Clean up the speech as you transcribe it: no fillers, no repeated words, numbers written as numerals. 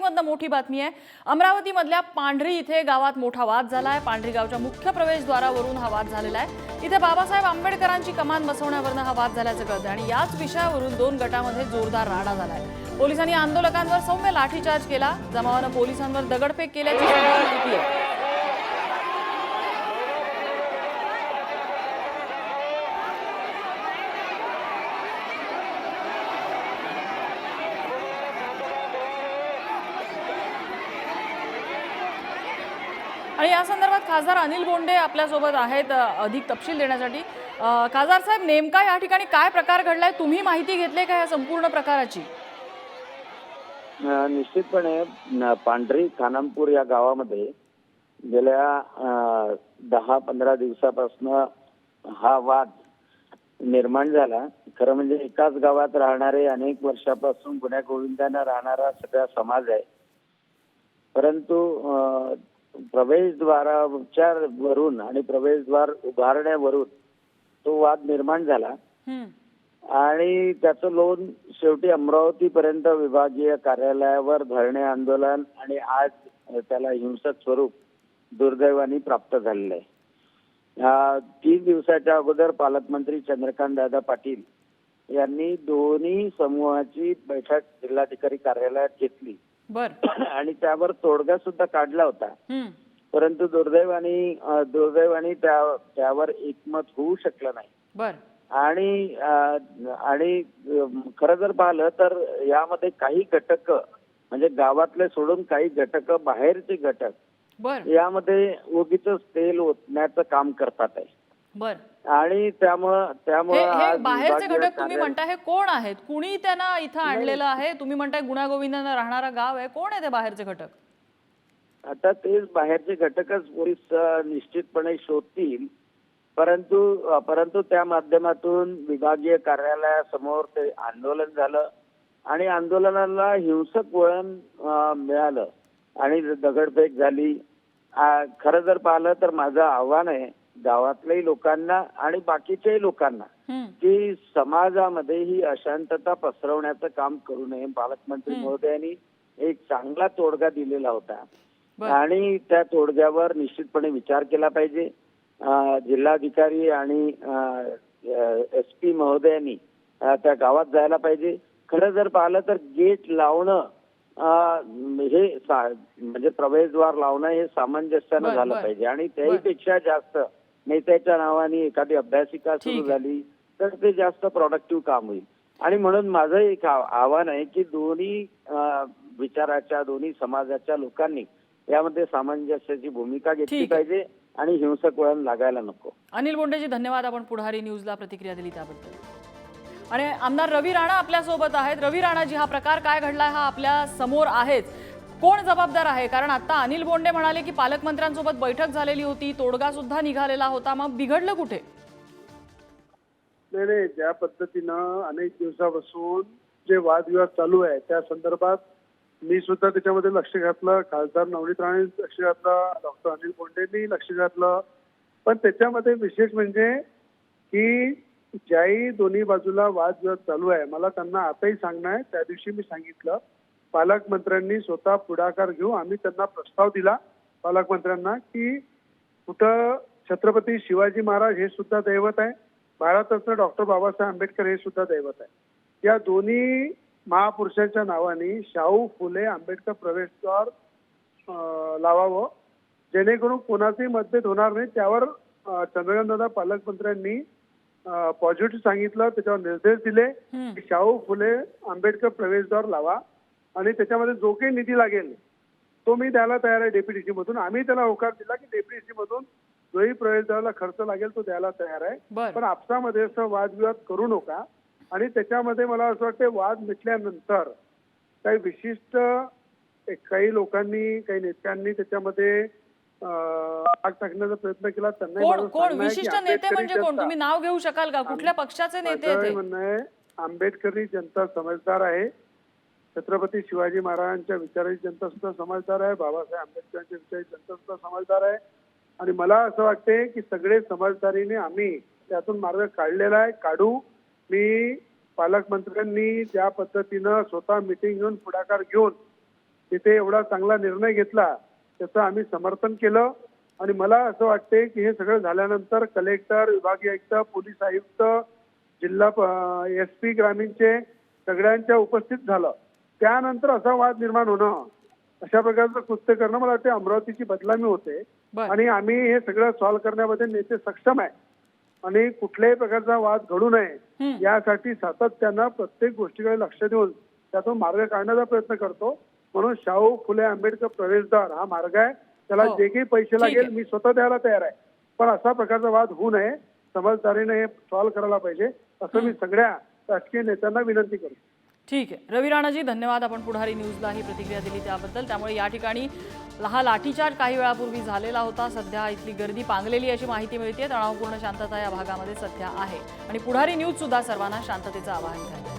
अमरावतीमधनं मोठी बातमी आहे। अमरावतीमधल्या पांढरी इथे गावात मोठा वाद झालाय। पांढरी गावच्या मुख्य प्रवेशद्वारावरून हा वाद झालेला आहे। इथे बाबासाहेब आंबेडकरांची कमान बसवण्यावरून हा वाद झाल्याचं कळतं आणि याच विषयावरून दोन गटांमध्ये जोरदार राडा झालाय। पोलिसांनी आंदोलकांवर सौम्य लाठीचार्ज केला। जमावानं पोलिसांवर दगडफेक केल्याची माहिती आहे। आणि या संदर्भात खासदार अनिल बोंडे आपल्यासोबत आहेत अधिक तपशील देण्यासाठी। खासदार साहेब, नेमका या ठिकाणी काय प्रकार घडलाय, तुम्ही माहिती घेतली का या संपूर्ण प्रकाराची? निश्चितपणे पांढरी खानापूर या गावामध्ये गेल्या 10-15 दिवसापासून हा वाद निर्माण झाला। खरं म्हणजे एकाच गावात राहणारे अनेक वर्षापासून गुण्या गोविंदाने राहणारा सगळा समाज आहे, परंतु प्रवेशद्वारावरून आणि प्रवेशद्वार उभारण्यावरून तो वाद निर्माण झाला आणि त्याचं लोण शेवटी अमरावती पर्यंत विभागीय कार्यालयावर धरणे आंदोलन आणि आज त्याला हिंसक स्वरूप दुर्दैवाने प्राप्त झालेलं आहे। 3 दिवसाच्या अगोदर पालकमंत्री चंद्रकांत दादा पाटील यांनी दोन्ही समूहाची बैठक जिल्हाधिकारी कार्यालयात घेतली आणि त्यावर तोडगा सुद्धा काढला होता, परंतु दुर्दैवाने त्यावर एकमत होऊ शकलं नाही। आणि खरं जर पाहिलं तर यामध्ये काही घटक म्हणजे गावातले सोडून काही घटक बाहेरचे घटक यामध्ये उगीच तेल ओतण्याचं काम करतात आहे। आणि त्यामुळे बाहेरचे घटक तुम्ही म्हणताय, हे कोण आहेत? कुणी त्यांना इथं आणलेलं आहे? तुम्ही म्हणताय गुण्यागोविंदांना राहणारा गाव आहे, कोण आहे ते बाहेरचे घटक? आता तेच बाहेरचे घटकच पोलीस निश्चितपणे शोधतील, परंतु त्या माध्यमातून विभागीय कार्यालयासमोर ते आंदोलन झालं आणि आंदोलनाला हिंसक वळण मिळालं आणि दगडफेक झाली। खरं जर पाहिलं तर माझं आव्हान आहे गावातल्याही लोकांना आणि बाकीच्याही लोकांना की समाजामध्ये ही अशांतता पसरवण्याचं काम करू नये। पालकमंत्री महोदयांनी एक चांगला तोडगा दिलेला होता आणि त्या तोडग्यावर निश्चितपणे विचार केला पाहिजे। जिल्हाधिकारी आणि SP महोदयांनी त्या गावात जायला पाहिजे। खरं जर पाहिलं तर गेट लावणं हे म्हणजे प्रवेशद्वार लावणं हे सामंजस्यानं झालं पाहिजे आणि त्याहीपेक्षा जास्त नेत्याच्या नावाने एखादी अभ्यासिका सुरू झाली तर ते जास्त प्रोडक्टिव्ह काम होईल। आणि म्हणून माझं एक आव्हान आहे की दोन्ही विचाराच्या दोन्ही समाजाच्या लोकांनी यामध्ये सामंजस्याची भूमिका घेतली पाहिजे आणि हिंसक वळण लागायला नको। अनिल बोंडेजी, धन्यवाद, आपण पुढारी न्यूजला प्रतिक्रिया दिली त्याबद्दल। आणि आमदार रवी राणा आपल्यासोबत आहेत। रवी राणाजी, हा प्रकार काय घडलाय हा आपल्या समोर आहेच, कोण जबाबदार आहे? कारण आता अनिल बोंडे म्हणाले की पालकमंत्र्यांसोबत बैठक झालेली होती, तोडगा सुद्धा निघालेला होता, मग बिघडलं कुठे? नाही, ज्या पद्धतीनं अनेक दिवसापासून जे वादविवाद चालू आहे त्या संदर्भात मी सुद्धा त्याच्यामध्ये लक्ष घातलं, खासदार नवनीत राणे लक्ष घातलं, डॉक्टर अनिल बोंडेंनी लक्ष घातलं, पण त्याच्यामध्ये विशेष म्हणजे की ज्याही दोन्ही बाजूला वादविवाद चालू आहे मला त्यांना आताही सांगणं आहे। त्या दिवशी मी सांगितलं पालकमंत्र्यांनी स्वतः पुढाकार घेऊ, आम्ही त्यांना प्रस्ताव दिला पालकमंत्र्यांना की कुठं छत्रपती शिवाजी महाराज हे सुद्धा दैवत आहे, भारतरत्न डॉक्टर बाबासाहेब आंबेडकर हे सुद्धा दैवत आहे। या दोन्ही महापुरुषांच्या नावाने शाहू फुले आंबेडकर प्रवेशद्वार लावावं जेणेकरून कोणाचेही मतभेद होणार नाही। त्यावर चंद्रकांत दादा पालकमंत्र्यांनी पॉझिटिव्ह सांगितलं, त्याच्यावर निर्देश दिले की शाहू फुले आंबेडकर प्रवेशद्वार लावा आणि त्याच्यामध्ये जो काही निधी लागेल तो मी द्यायला तयार आहे डेप्युटीसी मधून। आम्ही त्याला होकार दिला की डेप्युटीसी मधून जोही प्रवेशद्वाराला खर्च लागेल तो द्यायला तयार आहे, पण आपसामध्ये असं वादविवाद करू नका। आणि त्याच्यामध्ये मला असं वाटतं वाद मिटल्यानंतर काही विशिष्ट काही लोकांनी काही नेत्यांनी त्याच्यामध्ये आग टाकण्याचा प्रयत्न केला। कोण विशिष्ट नेते म्हणजे कोण? तुम्ही नाव घेऊ शकाल का? कुठल्या पक्षाचे नेते आहेत? म्हणणं आहे आंबेडकरी जनता समजदार आहे, छत्रपती शिवाजी महाराजांच्या विचाराची जनता सुद्धा समजदार आहे, बाबासाहेब आंबेडकरांच्या विचाराची जनता सुद्धा समजदार आहे आणि मला असं वाटते की सगळे समजदारीने आम्ही त्यातून मार्ग काढलेला आहे, काढू। मी पालकमंत्र्यांनी ज्या पद्धतीनं स्वतः मीटिंग घेऊन पुढाकार घेऊन तिथे एवढा चांगला निर्णय घेतला त्याचं आम्ही समर्थन केलं. आणि मला असं वाटते की हे सगळं झाल्यानंतर कलेक्टर, विभागीय आयुक्त, पोलीस आयुक्त, जिल्हा SP ग्रामीणचे सगळ्यांच्या उपस्थित झालं. त्यानंतर असा वाद निर्माण होणं, अशा प्रकारचं कृत्य करणं, मला वाटते अमरावतीची बदनामी होते. बरं. आणि आम्ही हे सगळं सॉल्व्ह करण्यामध्ये नेते सक्षम आहे आणि कुठल्याही प्रकारचा वाद घडू नये यासाठी सातत्यानं प्रत्येक गोष्टीकडे लक्ष देऊन त्यातून मार्ग काढण्याचा प्रयत्न करतो. म्हणून शाहू फुले आंबेडकर प्रवेशद्वार हा मार्ग आहे. त्याला हो. जे काही पैसे ठीक लागेल आहे. मी स्वतः द्यायला तयार आहे. पण असा प्रकारचा वाद होऊ नये, समजदारीने हे सॉल्व्ह करायला पाहिजे असं मी सगळ्या राजकीय नेत्यांना विनंती करतो. ठीक आहे. रवी राणाजी, धन्यवाद. आपण पुढारी न्यूजला ही प्रतिक्रिया दिली त्याबद्दल. त्यामुळे या ठिकाणी हा लाठीचार्ज काही वेळापूर्वी झालेला होता. सध्या इथली गर्दी पांगलेली अशी माहिती मिळते. तणावपूर्ण शांतता या भागामध्ये सध्या आहे आणि पुढारी न्यूज सुद्धा सर्वांना शांततेचं आवाहन करते.